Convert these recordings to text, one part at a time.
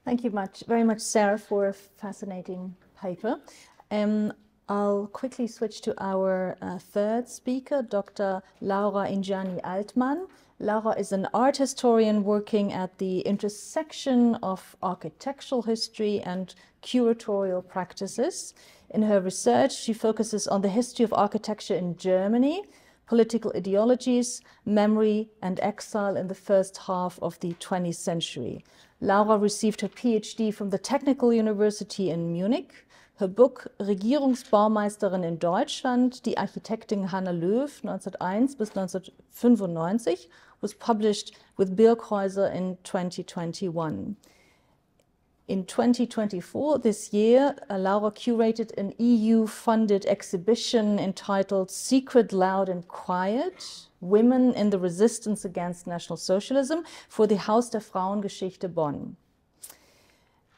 Thank you very much, Sarah, for a fascinating paper. I'll quickly switch to our third speaker, Dr. Laura Ingianni Altmann. Laura is an art historian working at the intersection of architectural history and curatorial practices. In her research, she focuses on the history of architecture in Germany, political ideologies, memory, and exile in the first half of the 20th century. Laura received her PhD from the Technical University in Munich. Her book Regierungsbaumeisterin in Deutschland, die Architektin Hanna Löw 1901 bis 1995 was published with Birkhäuser in 2021. In 2024, this year, Laura curated an EU-funded exhibition entitled Secret, Loud and Quiet, Women in the Resistance Against National Socialism for the Haus der Frauengeschichte Bonn.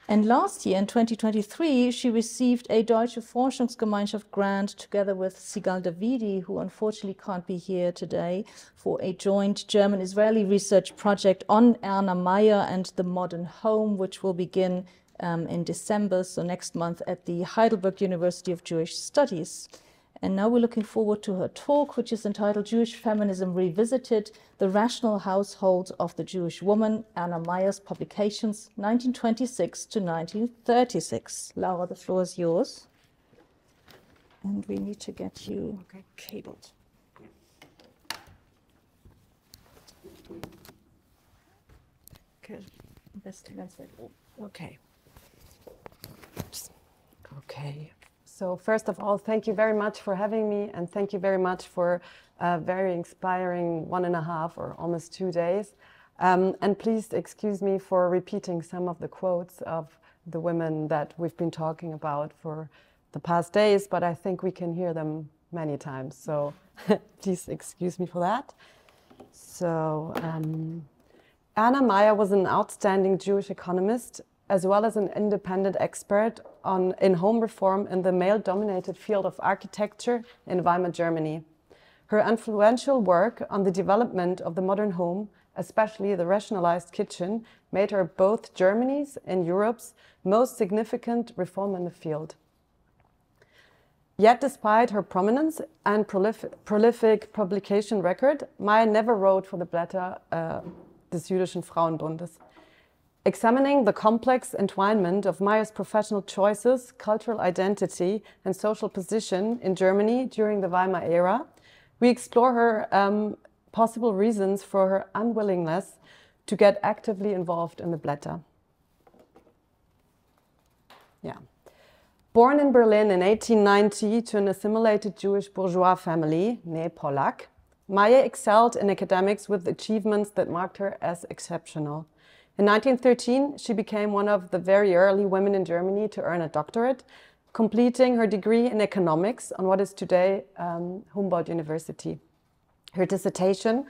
And last year, in 2023, she received a Deutsche Forschungsgemeinschaft grant together with Sigal Davidi, who unfortunately can't be here today, for a joint German-Israeli research project on Erna Meyer and the modern home, which will begin in December, so next month, at the Heidelberg University of Jewish Studies. And now we're looking forward to her talk, which is entitled Jewish Feminism Revisited, the Rational Household of the Jewish Woman, Erna Meyer's Publications, 1926 to 1936. Laura, the floor is yours. And we need to get you cabled. Okay. Okay. So first of all, thank you very much for having me, and thank you very much for a very inspiring 1.5 or almost 2 days. And please excuse me for repeating some of the quotes of the women that we've been talking about for the past days, but I think we can hear them many times. So please excuse me for that. So Erna Meyer was an outstanding Jewish economist, as well as an independent expert in home reform in the male-dominated field of architecture in Weimar, Germany. Her influential work on the development of the modern home, especially the rationalized kitchen, made her both Germany's and Europe's most significant reformer in the field. Yet, despite her prominence and prolific publication record, Meyer never wrote for the Blätter des Jüdischen Frauenbundes. Examining the complex entwinement of Meyer's professional choices, cultural identity, and social position in Germany during the Weimar era, we explore her possible reasons for her unwillingness to get actively involved in the Blätter. Yeah. Born in Berlin in 1890 to an assimilated Jewish bourgeois family, née Pollack, Meyer excelled in academics with achievements that marked her as exceptional. In 1913, she became one of the very early women in Germany to earn a doctorate, completing her degree in economics on what is today Humboldt University. Her dissertation,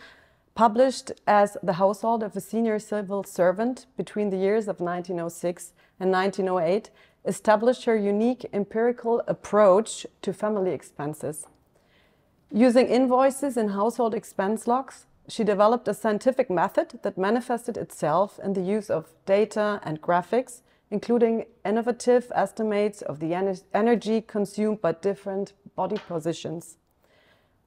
published as The Household of a Senior Civil Servant between the years of 1906 and 1908, established her unique empirical approach to family expenses. Using invoices and household expense logs, she developed a scientific method that manifested itself in the use of data and graphics, including innovative estimates of the energy consumed by different body positions.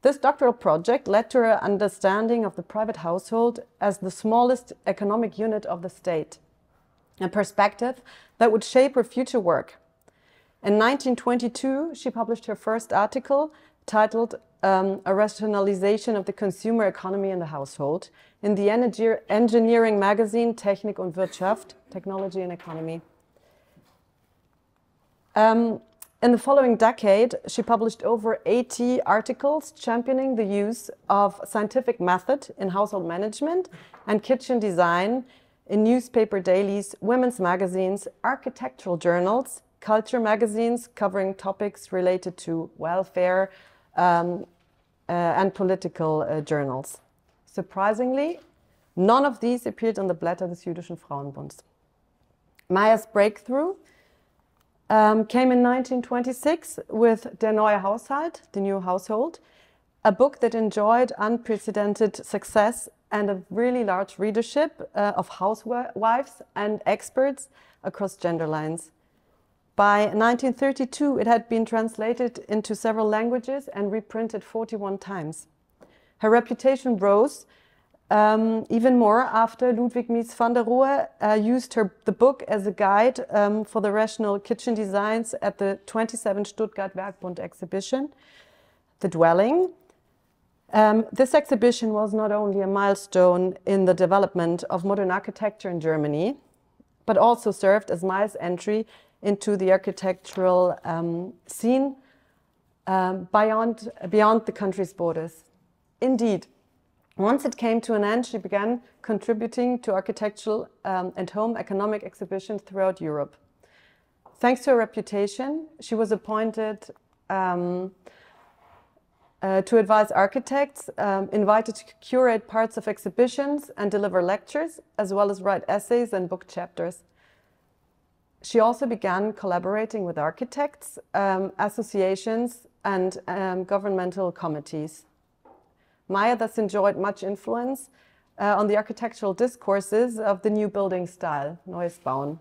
This doctoral project led to her understanding of the private household as the smallest economic unit of the state, a perspective that would shape her future work. In 1922, she published her first article titled A Rationalization of the Consumer Economy in the Household in the engineering magazine Technik und Wirtschaft, Technology and Economy. In the following decade, she published over 80 articles championing the use of scientific method in household management and kitchen design in newspaper dailies, women's magazines, architectural journals, culture magazines covering topics related to welfare, and political journals. Surprisingly, none of these appeared on the Blätter des Jüdischen Frauenbunds. Meyer's breakthrough came in 1926 with Der neue Haushalt, The New Household, a book that enjoyed unprecedented success and a really large readership of housewives and experts across gender lines. By 1932, it had been translated into several languages and reprinted 41 times. Her reputation rose even more after Ludwig Mies van der Rohe used the book as a guide for the rational kitchen designs at the 27 Stuttgart Werkbund exhibition, The Dwelling. This exhibition was not only a milestone in the development of modern architecture in Germany, but also served as Meyer's entry into the architectural scene beyond the country's borders. Indeed, once it came to an end, she began contributing to architectural and home economic exhibitions throughout Europe. Thanks to her reputation, she was appointed to advise architects, invited to curate parts of exhibitions and deliver lectures, as well as write essays and book chapters. She also began collaborating with architects, associations, and governmental committees. Meyer thus enjoyed much influence on the architectural discourses of the new building style, Neues Bauen,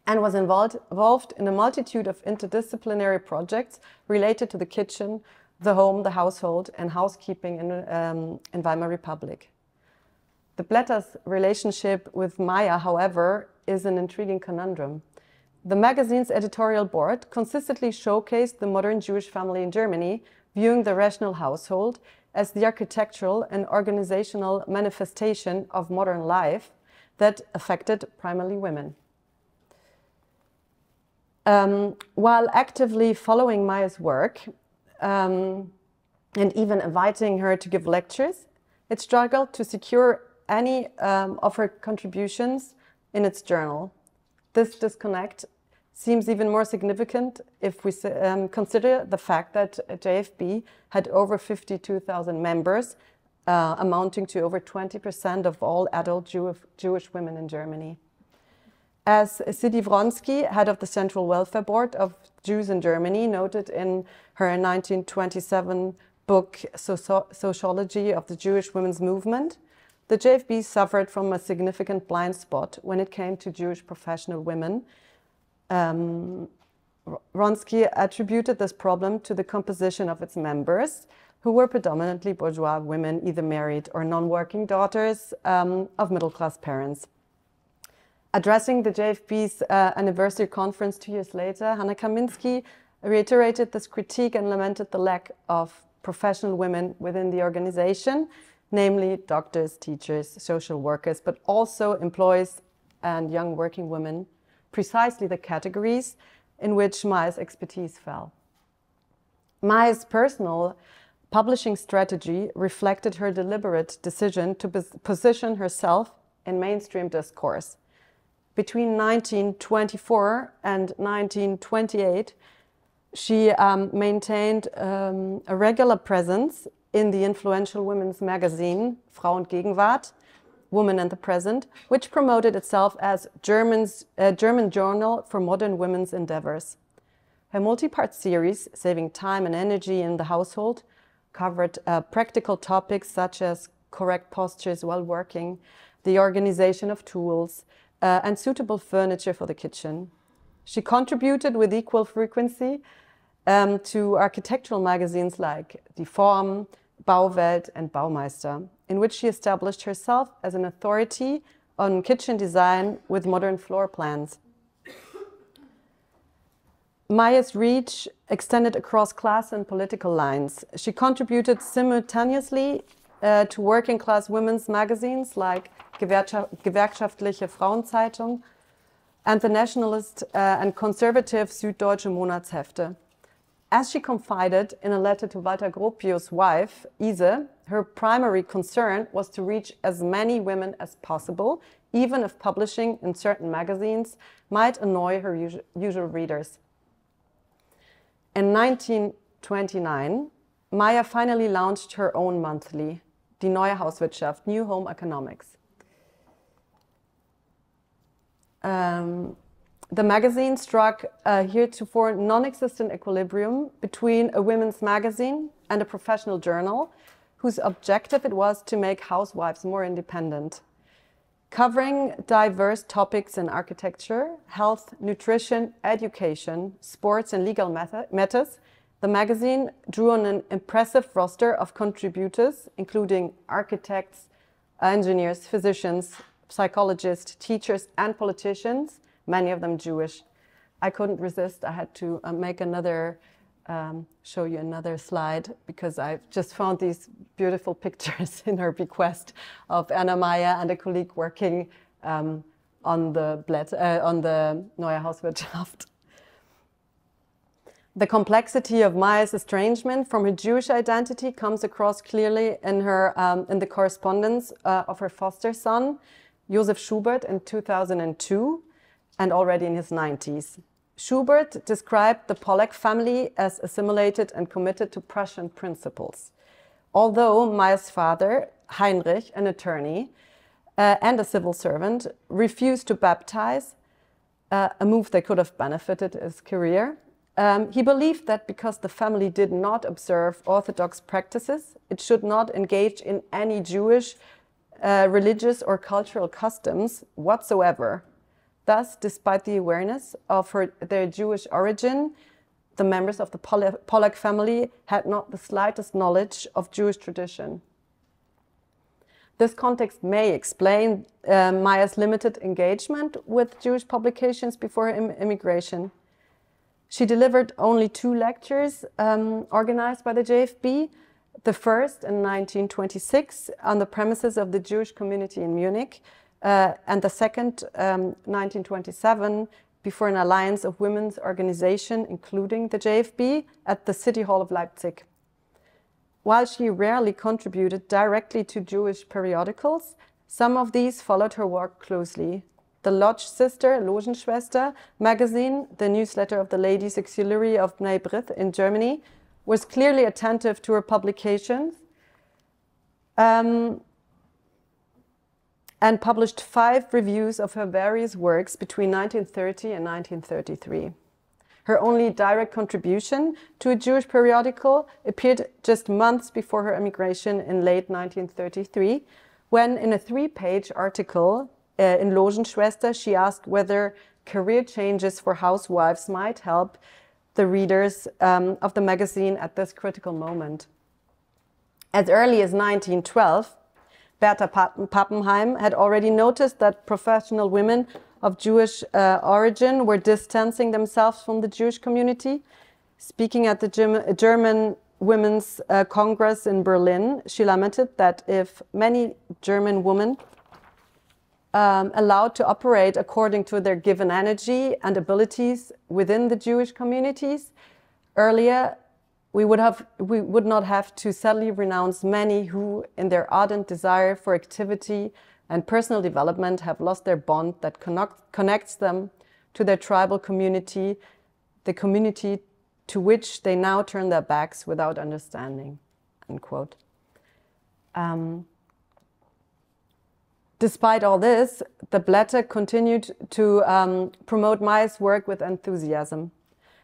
and was involved in a multitude of interdisciplinary projects related to the kitchen, the home, the household, and housekeeping in Weimar Republic. The Blätter's relationship with Meyer, however, is an intriguing conundrum. The magazine's editorial board consistently showcased the modern Jewish family in Germany, viewing the rational household as the architectural and organizational manifestation of modern life that affected primarily women. While actively following Meyer's work and even inviting her to give lectures, it struggled to secure any of her contributions in its journal. This disconnect seems even more significant if we consider the fact that JFB had over 52,000 members, amounting to over 20% of all adult Jewish women in Germany. As Sidi Vronsky, head of the Central Welfare Board of Jews in Germany, noted in her 1927 book, Sociology of the Jewish Women's Movement, the JFB suffered from a significant blind spot when it came to Jewish professional women. Vronsky attributed this problem to the composition of its members, who were predominantly bourgeois women, either married or non-working daughters of middle-class parents. Addressing the JFB's anniversary conference 2 years later, Hanna Kaminski reiterated this critique and lamented the lack of professional women within the organization, namely doctors, teachers, social workers, but also employees and young working women, precisely the categories in which Meyer's expertise fell. Meyer's personal publishing strategy reflected her deliberate decision to position herself in mainstream discourse. Between 1924 and 1928, she maintained a regular presence in the influential women's magazine, Frau und Gegenwart, Woman and the Present, which promoted itself as a German journal for modern women's endeavors. Her multi-part series, Saving Time and Energy in the Household, covered practical topics such as correct postures while working, the organization of tools, and suitable furniture for the kitchen. She contributed with equal frequency to architectural magazines like Die Form, Bauwelt, and Baumeister, in which she established herself as an authority on kitchen design with modern floor plans. Meyer's reach extended across class and political lines. She contributed simultaneously to working-class women's magazines like Gewerkschaftliche Frauenzeitung and the nationalist and conservative Süddeutsche Monatshefte. As she confided in a letter to Walter Gropius' wife, Ise, her primary concern was to reach as many women as possible, even if publishing in certain magazines might annoy her usual readers. In 1929, Meyer finally launched her own monthly, Die Neue Hauswirtschaft, New Home Economics. The magazine struck a heretofore non-existent equilibrium between a women's magazine and a professional journal, whose objective it was to make housewives more independent. Covering diverse topics in architecture, health, nutrition, education, sports, and legal matters, the magazine drew on an impressive roster of contributors, including architects, engineers, physicians, psychologists, teachers, and politicians, many of them Jewish. I couldn't resist. I had to make another, show you another slide, because I've just found these beautiful pictures in her bequest of Erna Meyer and a colleague working on the Neue Hauswirtschaft. The complexity of Meyer's estrangement from her Jewish identity comes across clearly in her in the correspondence of her foster son, Josef Schubert, in 2002, and already in his 90s. Schubert described the Pollack family as assimilated and committed to Prussian principles. Although Meyer's father, Heinrich, an attorney and a civil servant, refused to baptize, a move that could have benefited his career, he believed that because the family did not observe Orthodox practices, it should not engage in any Jewish religious or cultural customs whatsoever. Thus, despite the awareness of their Jewish origin, the members of the Pollack family had not the slightest knowledge of Jewish tradition. This context may explain Meyer's limited engagement with Jewish publications before her immigration. She delivered only 2 lectures organized by the JFB, the first in 1926 on the premises of the Jewish community in Munich, and the second, 1927, before an alliance of women's organization, including the JFB, at the City Hall of Leipzig. While she rarely contributed directly to Jewish periodicals, some of these followed her work closely. The Lodge Sister, Logenschwester magazine, the newsletter of the Ladies Auxiliary of Bnei B'rith in Germany, was clearly attentive to her publications and published 5 reviews of her various works between 1930 and 1933. Her only direct contribution to a Jewish periodical appeared just months before her emigration in late 1933, when in a 3-page article in Logenschwester, she asked whether career changes for housewives might help the readers of the magazine at this critical moment. As early as 1912, Bertha Pappenheim had already noticed that professional women of Jewish origin were distancing themselves from the Jewish community. Speaking at the German Women's Congress in Berlin, she lamented that if many German women allowed to operate according to their given energy and abilities within the Jewish communities, earlier we would not have to sadly renounce many who, in their ardent desire for activity and personal development, have lost their bond that connects them to their tribal community, the community to which they now turn their backs without understanding, unquote. Despite all this, the Blätter continued to promote Meyer's work with enthusiasm.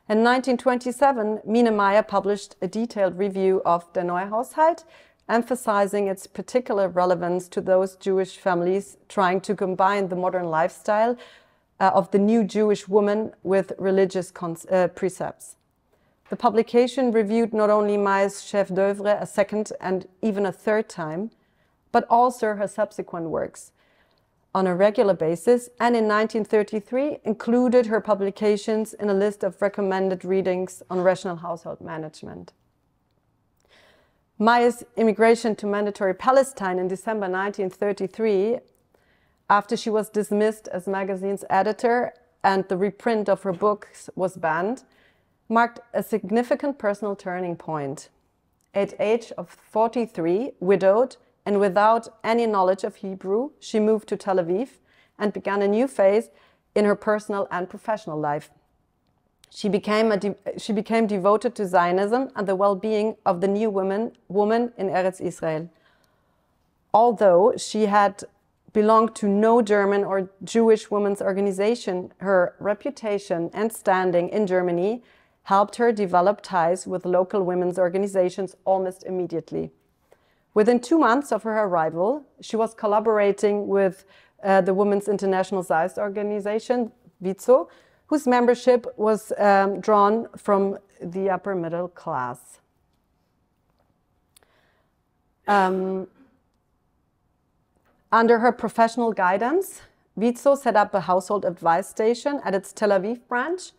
In 1927, Mine Meyer published a detailed review of Der Neue Haushalt, emphasizing its particular relevance to those Jewish families trying to combine the modern lifestyle of the new Jewish woman with religious precepts. The publication reviewed not only Meyer's chef d'oeuvre a second and even a third time, but also her subsequent works on a regular basis, and in 1933 included her publications in a list of recommended readings on rational household management. Meyer's immigration to Mandatory Palestine in December 1933, after she was dismissed as magazine's editor and the reprint of her books was banned, marked a significant personal turning point. At the age of 43, widowed, and without any knowledge of Hebrew, she moved to Tel Aviv and began a new phase in her personal and professional life. She became devoted to Zionism and the well-being of the new woman in Eretz Israel. Although she had belonged to no German or Jewish women's organization, her reputation and standing in Germany helped her develop ties with local women's organizations almost immediately. Within 2 months of her arrival, she was collaborating with the Women's International Zionist Organization, WIZO, whose membership was drawn from the upper middle class. Under her professional guidance, WIZO set up a household advice station at its Tel Aviv branch,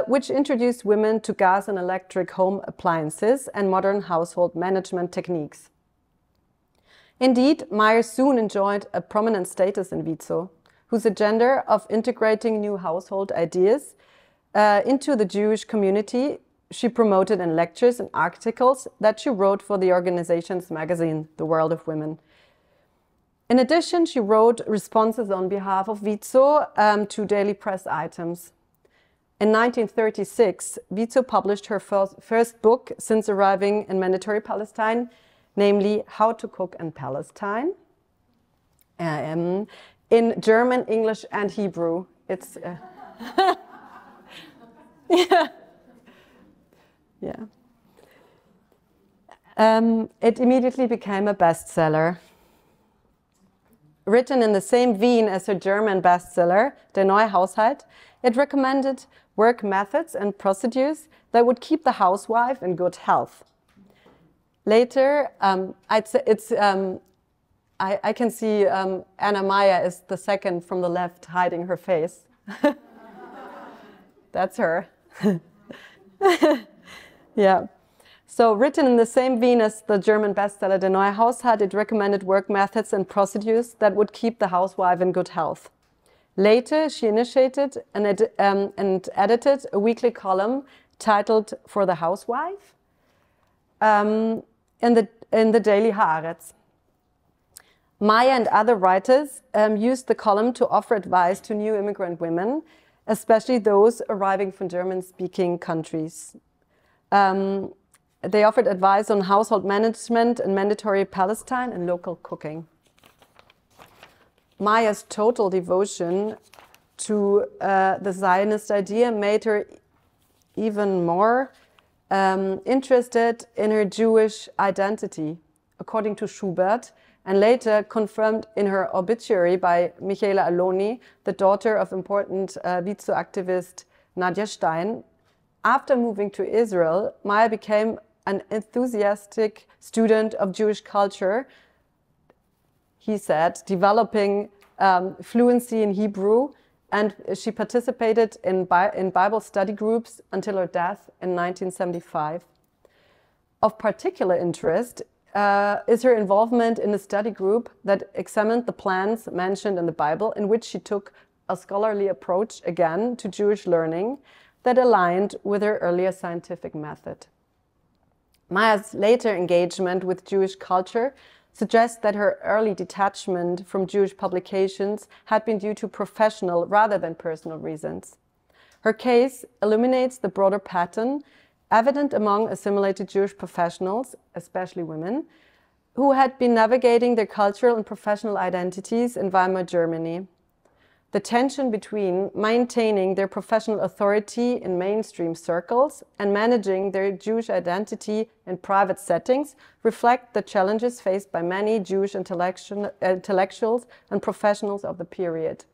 which introduced women to gas and electric home appliances and modern household management techniques. Indeed, Meyer soon enjoyed a prominent status in WIZO, whose agenda of integrating new household ideas into the Jewish community she promoted in lectures and articles that she wrote for the organization's magazine, The World of Women. In addition, she wrote responses on behalf of WIZO to daily press items. In 1936, WIZO published her first book since arriving in Mandatory Palestine, namely How to Cook in Palestine, in German, English, and Hebrew. It's yeah. It immediately became a bestseller. Written in the same vein as her German bestseller, Der neue Haushalt, it recommended work methods and procedures that would keep the housewife in good health. Later, I'd say it's, I can see Erna Meyer is the second from the left hiding her face. That's her. Yeah. So written in the same vein as the German bestseller Der neue Haushalt, it recommended work methods and procedures that would keep the housewife in good health. Later, she initiated and edited a weekly column titled For the Housewife in the Daily Haaretz. Meyer and other writers used the column to offer advice to new immigrant women, especially those arriving from German-speaking countries. They offered advice on household management and mandatory Palestine and local cooking. Meyer's total devotion to the Zionist idea made her even more interested in her Jewish identity, according to Schubert, and later confirmed in her obituary by Michaela Aloni, the daughter of important WIZO activist Nadia Stein. After moving to Israel, Meyer became an enthusiastic student of Jewish culture, he said, developing fluency in Hebrew, and she participated in Bible study groups until her death in 1975. Of particular interest is her involvement in a study group that examined the plans mentioned in the Bible, in which she took a scholarly approach again to Jewish learning that aligned with her earlier scientific method. Meyer's later engagement with Jewish culture suggests that her early detachment from Jewish publications had been due to professional rather than personal reasons. Her case illuminates the broader pattern evident among assimilated Jewish professionals, especially women, who had been navigating their cultural and professional identities in Weimar Germany. The tension between maintaining their professional authority in mainstream circles and managing their Jewish identity in private settings reflect the challenges faced by many Jewish intellectuals and professionals of the period.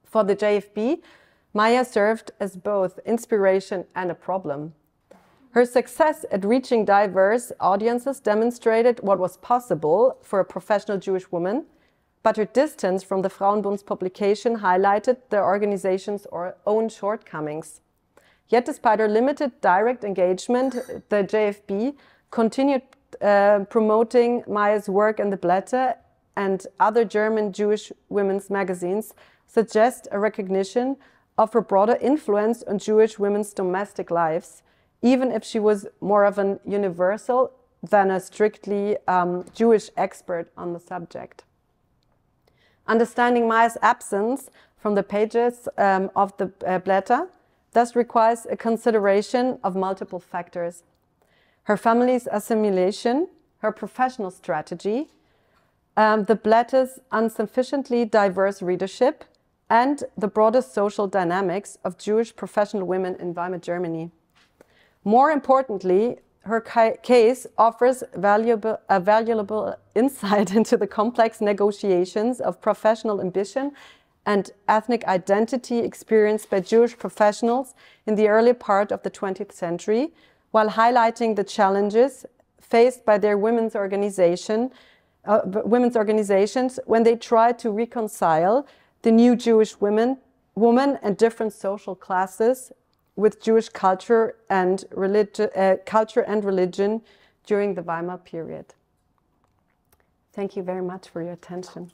For the JFB, Meyer served as both inspiration and a problem. Her success at reaching diverse audiences demonstrated what was possible for a professional Jewish woman, but her distance from the Frauenbund's publication highlighted the organization's own shortcomings. Yet despite her limited direct engagement, the JFB continued promoting Meyer's work in the Blätter, and other German Jewish women's magazines suggest a recognition of her broader influence on Jewish women's domestic lives, even if she was more of an universal than a strictly Jewish expert on the subject. Understanding Meyer's absence from the pages of the Blätter thus requires a consideration of multiple factors: her family's assimilation, her professional strategy, the Blätter's insufficiently diverse readership, and the broader social dynamics of Jewish professional women in Weimar Germany. More importantly, her case offers a valuable insight into the complex negotiations of professional ambition and ethnic identity experienced by Jewish professionals in the early part of the 20th century, while highlighting the challenges faced by their women's organizations when they try to reconcile the new Jewish woman and different social classes with Jewish culture and religion during the Weimar period. Thank you very much for your attention.